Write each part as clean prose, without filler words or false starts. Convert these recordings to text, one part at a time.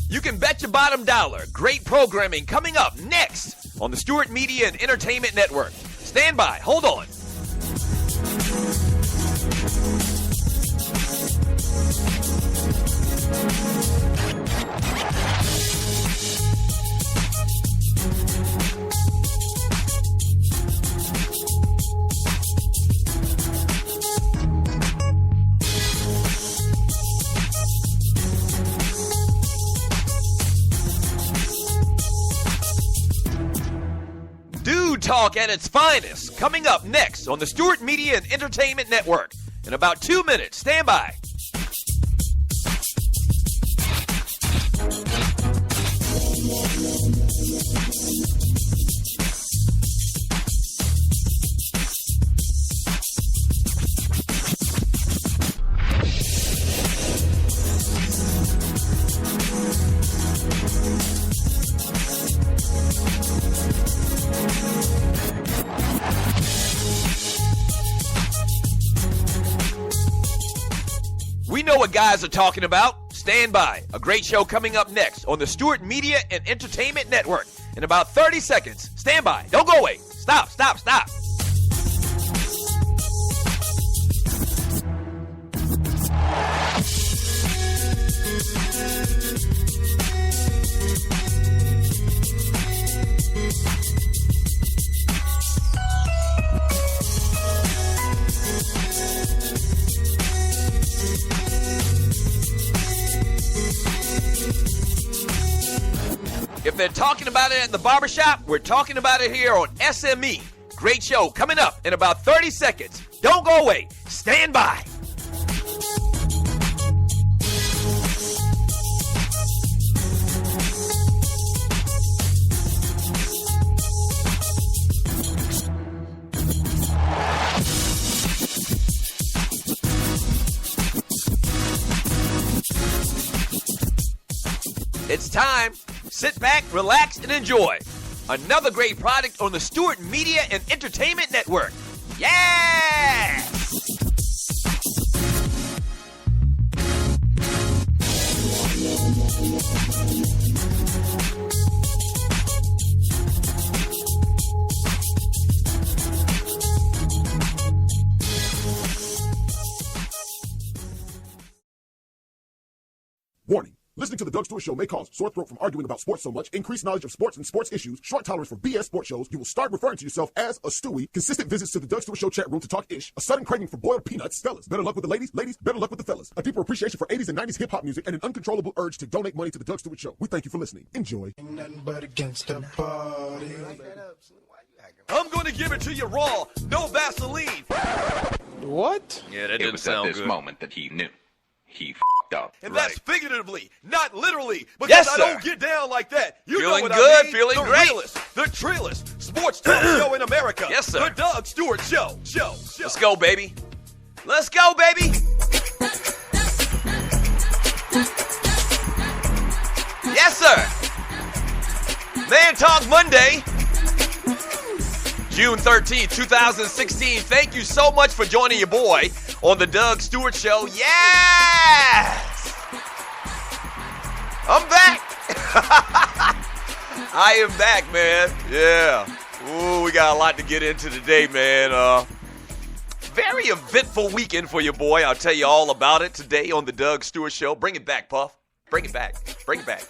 You can bet your bottom dollar. Great programming coming up next on the Stewart Media and Entertainment Network. Stand by. Hold on. Talk at its finest, coming up next on the Stewart Media and Entertainment Network. In about 2 minutes, stand by. We know what guys are talking about. Stand by. A great show coming up next on the Stewart Media and Entertainment Network. In about 30 seconds. Stand by. Don't go away. Stop, stop, stop. If they're talking about it at the barbershop, we're talking about it here on SME. Great show coming up in about 30 seconds. Don't go away. Stand by. It's time. Sit back, relax, and enjoy. Another great product on the Stewart Media and Entertainment Network. Yeah! Warning. Listening to the Doug Stewart Show may cause sore throat from arguing about sports so much, increased knowledge of sports and sports issues, short tolerance for BS sports shows. You will start referring to yourself as a Stewie, consistent visits to the Doug Stewart Show chat room to talk ish, a sudden craving for boiled peanuts. Fellas, better luck with the ladies. Ladies, better luck with the fellas. A deeper appreciation for 80s and 90s hip-hop music and an uncontrollable urge to donate money to the Doug Stewart Show. We thank you for listening. Enjoy. Ain't nothing but against the party. I'm going to give it to you raw. No Vaseline. What? Yeah, that It was at this moment that he knew. He f***ed up. And that's figuratively, not literally. Because Yes, I sir. don't get down like that. You Feeling know what good, I mean? feeling the great. Realest, the trillest sports talk show in America. Yes, sir. The Doug Stewart Show. Let's go, baby. Let's go, baby. Yes, sir. Man Talk Monday, June 13th, 2016. Thank you so much for joining your boy on the Doug Stewart Show. Yes! I'm back. I am back, man. Yeah. Ooh, we got a lot to get into today, man. Very eventful weekend for your boy. I'll tell you all about it today on the Doug Stewart Show. Bring it back, Puff. Bring it back. Bring it back.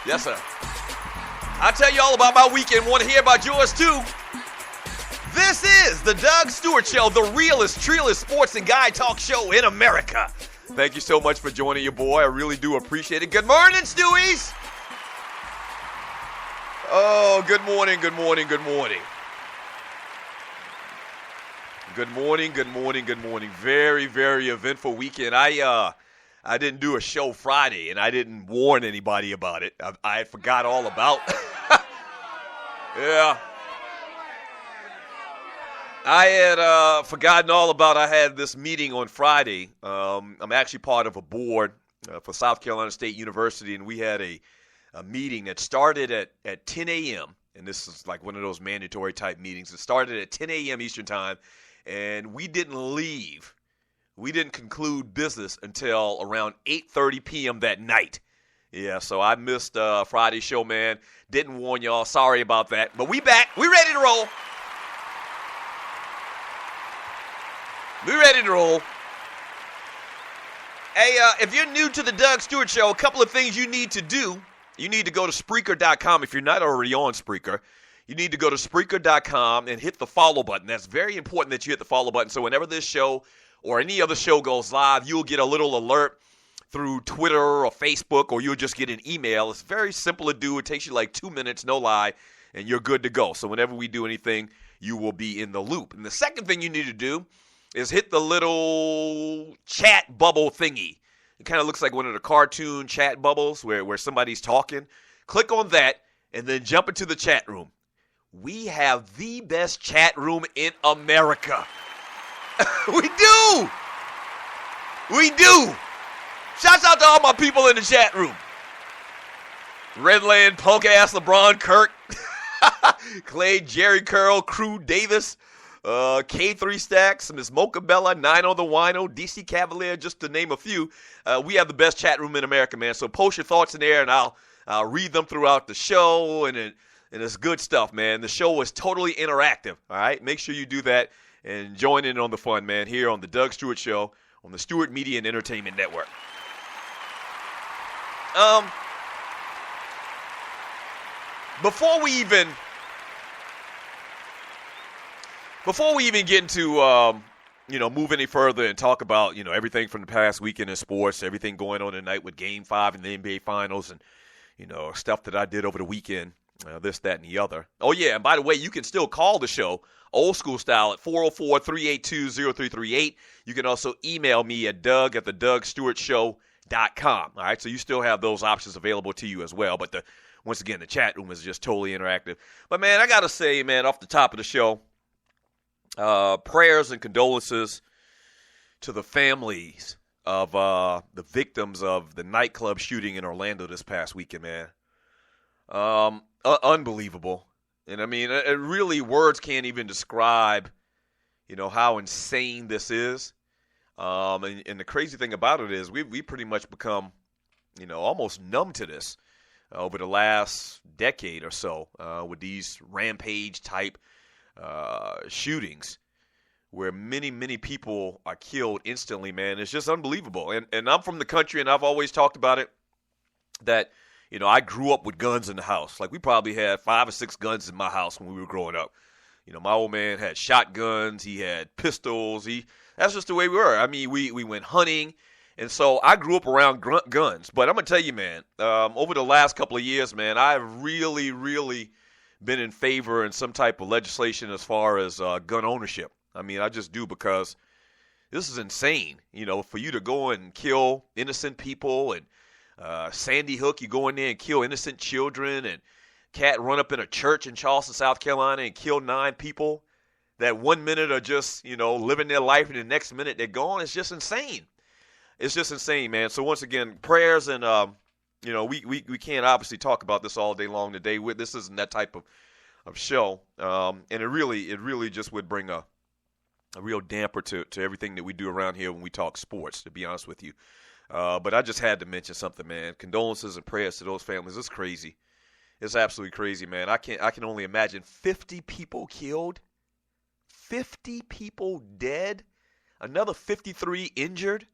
Yes, sir. I'll tell you all about my weekend. Want to hear about yours, too? This is the Doug Stewart Show, the realest, trillest sports and guy talk show in America. Thank you so much for joining your boy. I really do appreciate it. Good morning, Stewies. Oh, good morning, good morning, good morning. Good morning, good morning, good morning. Very, very eventful weekend. I didn't do a show Friday, and I didn't warn anybody about it. I forgot all about. Yeah. I had forgotten all about. I had this meeting on Friday. I'm actually part of a board for South Carolina State University, and we had a a meeting that started at 10 a.m., and this is like one of those mandatory type meetings. It started at 10 a.m. Eastern time, and we didn't leave. We didn't conclude business until around 8:30 p.m. that night. Yeah, so I missed Friday's show, man. Didn't warn y'all. Sorry about that. But we back. We ready to roll. We ready to roll. Hey, if you're new to the Doug Stewart Show, a couple of things you need to do. You need to go to Spreaker.com. If you're not already on Spreaker, you need to go to Spreaker.com and hit the follow button. That's very important that you hit the follow button. So whenever this show or any other show goes live, you'll get a little alert through Twitter or Facebook, or you'll just get an email. It's very simple to do. It takes you like 2 minutes, no lie, and you're good to go. So whenever we do anything, you will be in the loop. And the second thing you need to do is hit the little chat bubble thingy. It kind of looks like one of the cartoon chat bubbles where somebody's talking. Click on that and then jump into the chat room. We have the best chat room in America. We do. We do. Shouts out to all my people in the chat room. Redland, punk-ass LeBron Kirk, Clay, Jerry Curl, Crew Davis, K3 Stacks, Miss Mocha Bella, Nino the Wino, DC Cavalier, just to name a few. We have the best chat room in America, man. So post your thoughts in there, and I'll read them throughout the show, and it's good stuff, man. The show is totally interactive, all right? Make sure you do that and join in on the fun, man, here on the Doug Stewart Show on the Stewart Media and Entertainment Network. Before we even get into move any further and talk about everything from the past weekend in sports, everything going on tonight with Game 5 in the NBA Finals, and stuff that I did over the weekend, this, that, and the other. Oh yeah, and by the way, you can still call the show old school style at 404-382-0338. You can also email me at doug@thedougstewartshow.com. All right, so you still have those options available to you as well. But once again, the chat room is just totally interactive. But man, I gotta say, man, off the top of the show, prayers and condolences to the families of the victims of the nightclub shooting in Orlando this past weekend, man. Unbelievable. And I mean, it really, words can't even describe, how insane this is. And the crazy thing about it is we pretty much become, almost numb to this over the last decade or so with these rampage type shootings where many, many people are killed instantly, man. It's just unbelievable. And I'm from the country, and I've always talked about it that, I grew up with guns in the house. Like, we probably had 5 or 6 guns in my house when we were growing up. My old man had shotguns. He had pistols. That's just the way we were. I mean, we went hunting. And so I grew up around guns. But I'm going to tell you, man, over the last couple of years, man, I've really, really been in favor in some type of legislation as far as gun ownership. I mean, I just do, because this is insane. For you to go and kill innocent people, and Sandy Hook, you go in there and kill innocent children, and cat run up in a church in Charleston, South Carolina, and kill 9 people that 1 minute are just, living their life, and the next minute they're gone. It's just insane. It's just insane, man. So once again, prayers, and we can't obviously talk about this all day long today. This isn't that type of show, and it really just would bring a real damper to everything that we do around here when we talk sports, to be honest with you. But I just had to mention something, man. Condolences and prayers to those families. It's crazy. It's absolutely crazy, man. I can only imagine 50 people killed, 50 people dead, another 53 injured.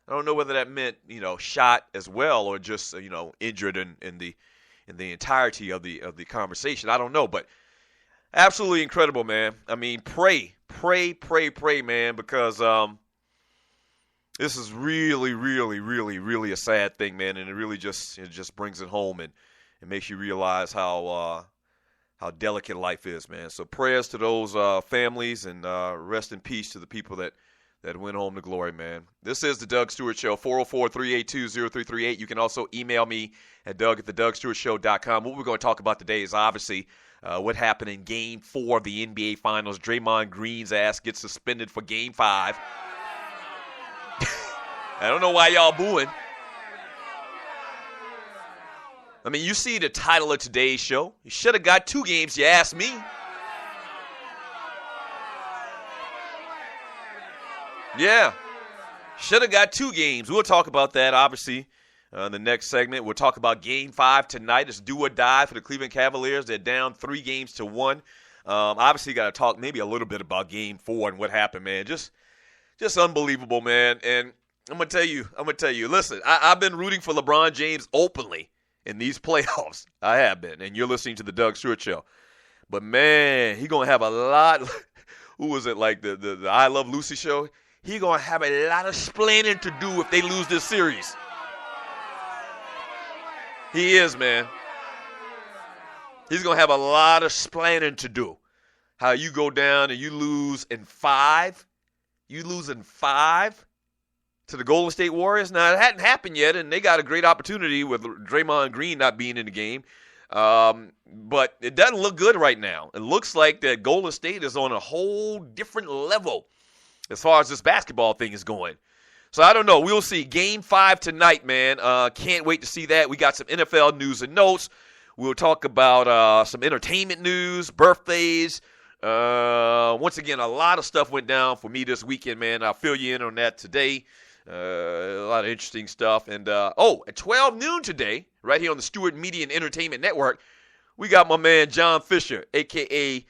I don't know whether that meant, shot as well, or just, injured in the entirety of the conversation. I don't know, but absolutely incredible, man. I mean, pray, man, because this is really, really, really, really a sad thing, man, and it just brings it home, and it makes you realize how delicate life is, man. So prayers to those families, and rest in peace to the people that went home to glory, man. This is the Doug Stewart Show, 404-382-0338. You can also email me at doug@thedougstewartshow.com. What we're going to talk about today is obviously what happened in Game 4 of the NBA Finals. Draymond Green's ass gets suspended for Game 5. I don't know why y'all booing. I mean, you see the title of today's show. You should have got 2 games, you ask me. Yeah. Should have got 2 games. We'll talk about that, obviously, in the next segment. We'll talk about Game 5 tonight. It's do or die for the Cleveland Cavaliers. They're down 3-1. Obviously, got to talk maybe a little bit about Game 4 and what happened, man. Just unbelievable, man. And I'm going to tell you, listen, I've been rooting for LeBron James openly in these playoffs. I have been. And you're listening to the Doug Stewart Show. But, man, he's going to have a lot. Who was it, like the I Love Lucy show? He's going to have a lot of splaining to do if they lose this series. He is, man. He's going to have a lot of splaining to do. How you go down and you lose in 5. You lose in 5 to the Golden State Warriors. Now, it hadn't happened yet, and they got a great opportunity with Draymond Green not being in the game. But it doesn't look good right now. It looks like that Golden State is on a whole different level as far as this basketball thing is going. So I don't know. We'll see. Game 5 tonight, man. Can't wait to see that. We got some NFL news and notes. We'll talk about some entertainment news, birthdays. Once again, a lot of stuff went down for me this weekend, man. I'll fill you in on that today. A lot of interesting stuff. And, at 12 noon today, right here on the Stewart Media and Entertainment Network, we got my man John Fisher, a.k.a.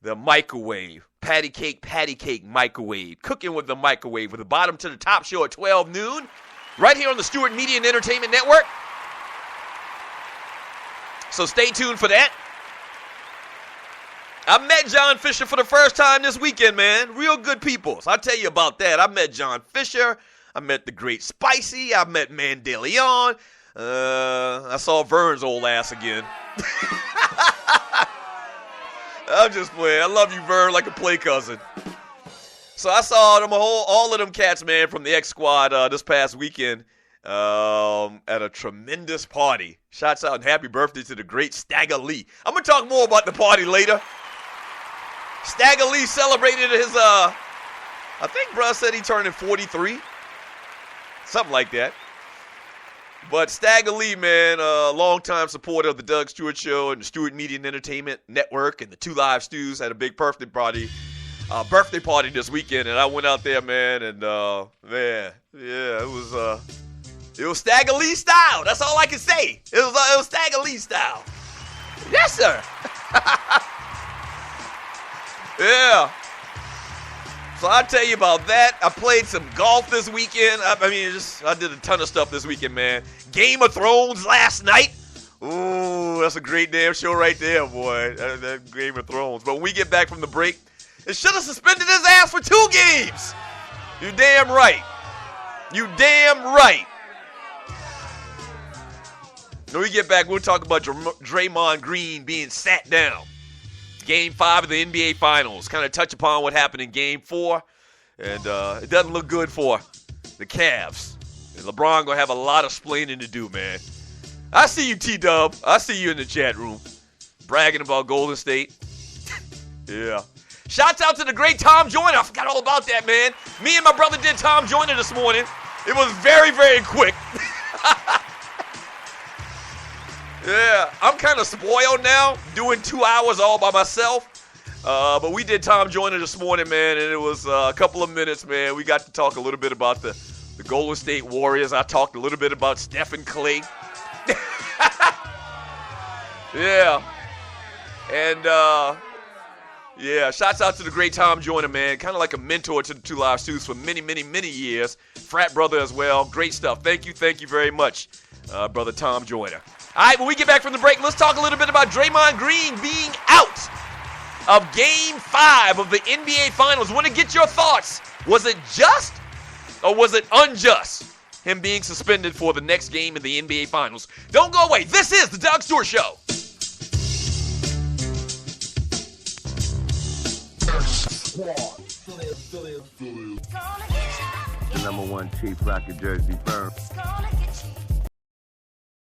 the microwave. Patty cake microwave. Cooking with the microwave with the bottom to the top show at 12 noon. Right here on the Stewart Media and Entertainment Network. So stay tuned for that. I met John Fisher for the first time this weekend, man. Real good people. So I'll tell you about that. I met John Fisher. I met the great Spicy. I met Mandeleon. I saw Vern's old ass again. I'm just playing. I love you, Vern, like a play cousin. So I saw them all of them cats, man, from the X Squad this past weekend at a tremendous party. Shouts out and happy birthday to the great Stagger Lee. I'm going to talk more about the party later. Stagger Lee celebrated his, I think bruh said he turned 43. Something like that. But Stagger Lee, man, a longtime supporter of the Doug Stewart Show and the Stewart Media and Entertainment Network and the 2 Live Stews, had a big birthday party this weekend, and I went out there, man, and man, yeah, it was Stagger Lee style. That's all I can say. It was Stagger Lee style. Yes, sir. Yeah. So I'll tell you about that. I played some golf this weekend. I did a ton of stuff this weekend, man. Game of Thrones last night. Ooh, that's a great damn show right there, boy. That Game of Thrones. But when we get back from the break, it should have suspended his ass for 2 games. You damn right. You damn right. When we get back, we'll talk about Draymond Green being sat down. Game 5 of the NBA Finals. Kind of touch upon what happened in Game 4. And it doesn't look good for the Cavs. And LeBron going to have a lot of splaining to do, man. I see you, T-Dub. I see you in the chat room. Bragging about Golden State. Yeah. Shouts out to the great Tom Joyner. I forgot all about that, man. Me and my brother did Tom Joyner this morning. It was very, very quick. Yeah, I'm kind of spoiled now, doing 2 hours all by myself. But we did Tom Joyner this morning, man, and it was a couple of minutes, man. We got to talk a little bit about the Golden State Warriors. I talked a little bit about Steph and Clay. Yeah. And, yeah, shouts out to the great Tom Joyner, man. Kind of like a mentor to the 2 Live Stews for many, many, many years. Frat brother as well. Great stuff. Thank you very much, brother Tom Joyner. All right, when we get back from the break, let's talk a little bit about Draymond Green being out of Game 5 of the NBA Finals. Want to get your thoughts. Was it just or was it unjust, him being suspended for the next game in the NBA Finals? Don't go away. This is the Doug Stewart Show. The #1 Chief Rocket Jersey firm.